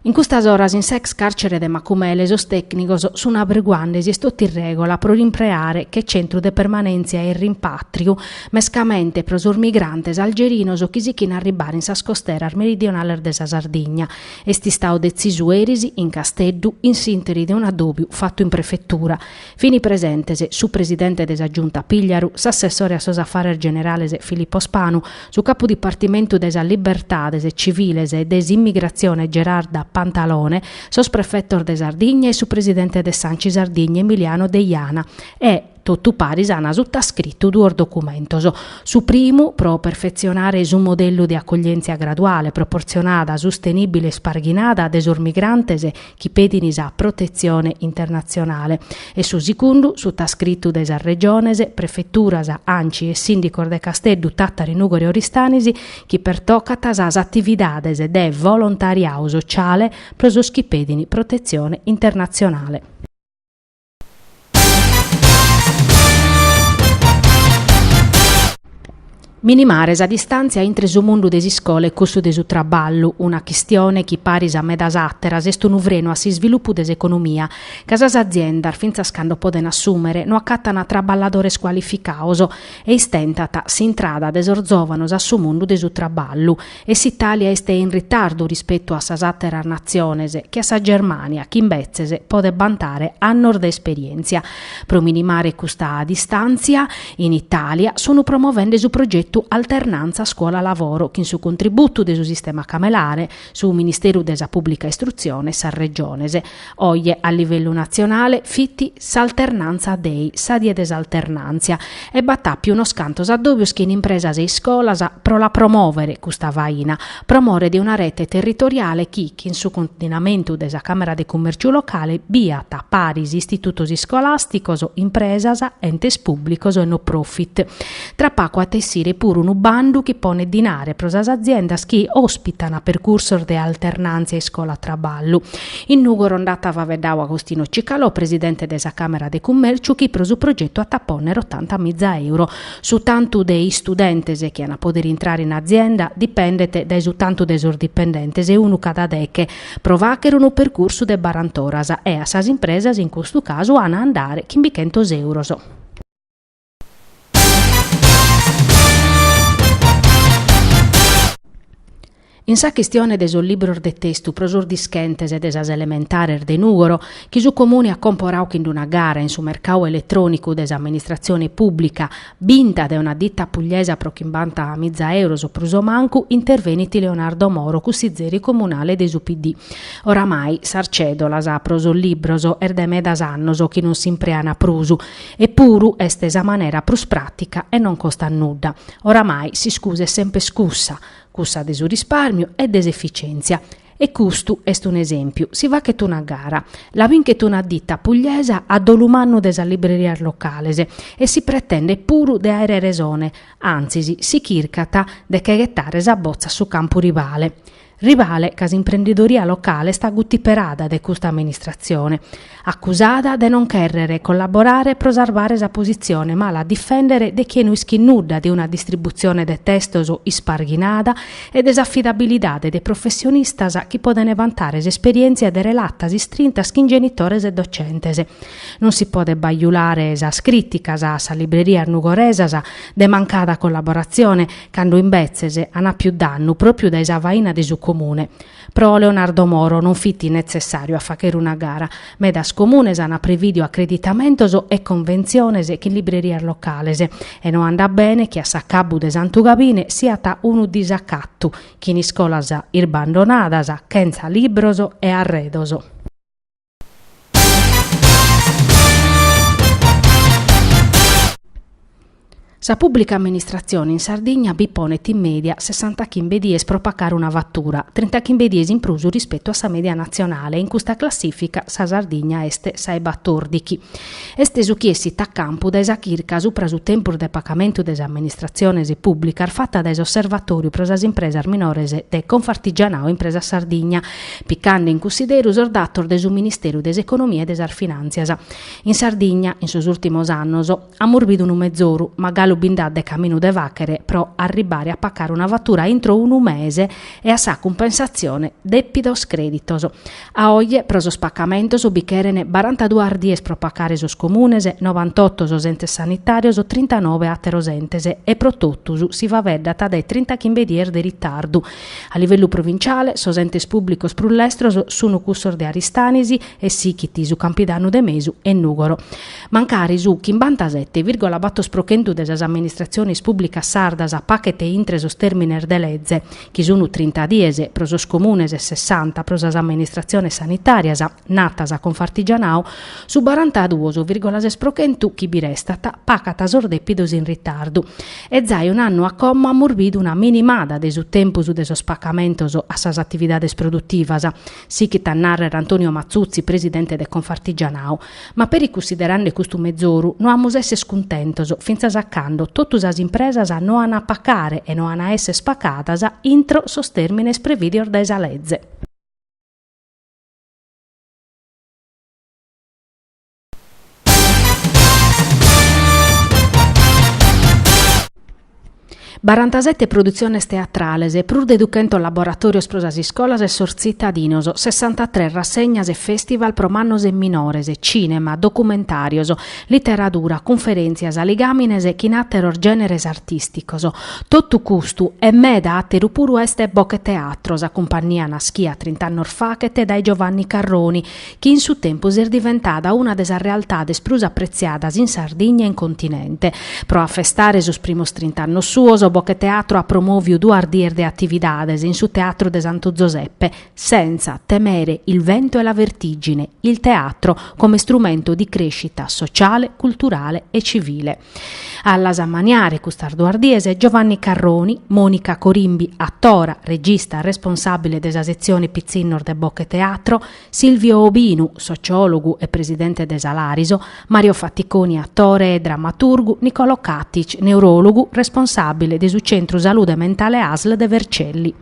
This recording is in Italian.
In questa oras in sex carcere de Macumele os tecnicos sono abriguandesi e stotti in regola pro rimpreare che centro de permanenza e rimpatrio mescamente prosur migrantes algerinos o chi si chin arribare in sas costeras meridionale de sa Sardigna. Esti stau decisu erisi in Casteddu in sinteri de un addobbio fatto in prefettura. Fini presentese su presidente de sa giunta Pigliaru, s'assessore a sos affares generales Filippo Spanu, su capo dipartimento de sa libertades e civiles e des immigrazione Gerarda Pantalone, sosprefettor de Sardigna e su presidente de Sanci Sardigna Emiliano De Iana e tutto paris ana sutta scritto due documentos. Su primo, pro perfezionare su modello di accoglienza graduale, proporzionata, sostenibile e sparghinata de sur migrantes chi pedini sa protezione internazionale. E su secondo, sutta scritto de sa regiones, prefetturas, anci e sindicor de Casteddu, Tattari, Nugori e Oristanisi, chi pertocata sas attividades de volontariato sociale pro sos chi pedini protezione internazionale. Minimares a distanza intre su mundu desi scole cussu de su traballu, una chistione chi paris a medas atteras est un uvreno a si sviluppu des economia, casas aziendar finza scando poden assumere no accattana traballadores qualificaoso e istentata si intrada desorzovanos a su mundu de su traballu e s'Italia este in ritardo rispetto a sas atteras naziones che a sa Germania chi imbezzese pode bantare annor de esperienzia. Pro minimare custa distanzia in Italia sono promovende su progetto alternanza scuola-lavoro che in su contributo del sistema camelare su Ministero della Pubblica Istruzione sa regionese. Oie a livello nazionale fitti s'alternanza dei sa die desalternanzia e battappi uno scanto sa dovius che in impresa sei scola pro la promovere custa vaina, promore di una rete territoriale che in su coordinamento della Camera de Commercio locale biata paris istitutos scolasticos, impresas, entes pubblicos e no profit. Tra paco a tessire pure un bandu che pone dinare pro sas aziendas che ospitano percursor de alternanza e scola traballu. In Nugoro andata va vedau Agostino Cicalò, presidente della Camera de Commercio, che pro su progetto a tapponere 80.000 euro. Su tanto dei studentes che hanno poter entrare in azienda dipendete dai su tanto dei dipendentes e uno cada deche provacher un percorso de barantoras e a sas impresas in questo caso hanno andare 500 euros. In sa questione de sul libro de testu prosur dischentes e desas elementares de Nugoro, chi su comune ha comporau che in una gara in su mercau elettronico des'amministrazione pubblica, binta de una ditta pugliesa pro chimbanta a 1.000 euro o pruso mancu, interveniti Leonardo Moro, cussizeri comunale de su PD. Oramai sarcedolas a prosur libroso de medas annoso chi non s'impreana prusu, eppuru est sa manera prus pratica e non costa nuda. Oramai si scuse sempre scussa de su risparmio e desefficienzia. E custu est un esempio. Si va che tu una gara, la vinchet una ditta pugliesa a dolumanno desa libreria localese e si pretende puru de aere resone, anzi si chircata de che gettare sa bozza su campo rivale. Rivale casa imprenditoria locale sta guttiperada de questa amministrazione, accusata de non querere collaborare pro salvare sa posizione, ma la difendere de chi non ischinnuda di una distribuzione de testoso isparghinada e desaffidabilidade de professionistas chi podene vantare esperienze de relattas istrintas chi genitores e docentes. Non si pode baiulare sa criticas a sa libreria nugoresas de mancada collaborazione, cando in bezzese ana più danno proprio da esa vaina de su comune. Pro Leonardo Moro non fitti necessario a facere una gara, medas comunes ana previdio accreditamentos e convenziones che in libreria localese e non anda bene che a saccabu de Santu Gabine sia ta unu disaccattu, chi in scolas irbandonadas, chenza libroso e arredoso. Sa pubblica amministrazione in Sardegna biponet in media 60 chimbedies pro pacare una vattura, 30 chimbedies in prusu rispetto a sa media nazionale. In questa classifica sa Sardegna este sai battordichi. Este su chiesi ta campo da esa chirca supra su tempur de pacamento des amministraziones pubblica fatta da osservatoriu pro sas impresas minores de Confartigianao impresa Sardegna, piccando in consideru sordator de su Ministero des Economia e des Finanzias. In Sardegna, in sus ultimos annos, ha morbido un mezzoru, magalo bindà de Camino de Vachere pro arrivare a paccare una vettura entro un mese e a sa compensazione deppidos creditos. A oggi proso spaccamentos ubicherene 42 ardies pro paccare sos comunes, 98 sos entes sanitarios, 39 atteros entes e pro tottus si va veddata dai 30 chimbedier de ritardo. A livello provinciale, sos entes pubblicos prullestros sono cussor de Aristanisi e Sichiti su Campidano de Mesu e Nugoro. Mancari su 57,4 sprochentu des amministrazioni pubblicas sardas a pacchete intre sos terminer de legge, chi sono 30 dies pro sos comunes e 60 pro sas amministrazioni sanitarias natas a Confartigianao, su 42,6 sprochentu chi bi restata paccatas ordeppidos in ritardo. E zai un anno a comma ammurbidu una minimada de su tempus de sos spaccamentos a sas attividades produttivas, sichit narrer Antonio Mazzuzzi, presidente de Confartigianao, ma per i considerando custu mezzoru no amus esse scontentos, finza saccando totus as impresas no an a paccare e no an a esse spaccatas intro sos termines previdior da esa legge. Barantasette produziones teatrales e prur deduchento laboratorios pro sas iscolas e sors cittadinos, 63 rassegnas e festival pro mannos e minores, cinema, documentarios, literatura, conferenzias, ligamines e chinatteror generes artisticos. Tottu custu e meda atteru puru este bocche teatros, a compagnia naschia 30 anni facete dai Giovanni Carroni, chi in su tempo er diventata una des realtades prus appreziadas in Sardegna e in continente. Pro affestare sus primos 30 annos suos, Bocche Teatro ha promoviu 2 ardier de attividades in su Teatro de Santo Giuseppe, senza temere il vento e la vertigine, il teatro come strumento di crescita sociale, culturale e civile. Alla Sammaniare custardo ardiese Giovanni Carroni, Monica Corimbi, attora, regista responsabile della sezione Pizzinnor de Bocche Teatro, Silvio Obinu, sociologo e presidente de Salariso, Mario Fatticoni, attore e drammaturgo, Niccolò Cattic, neurologo, responsabile del Centro Salute Mentale ASL de Vercelli.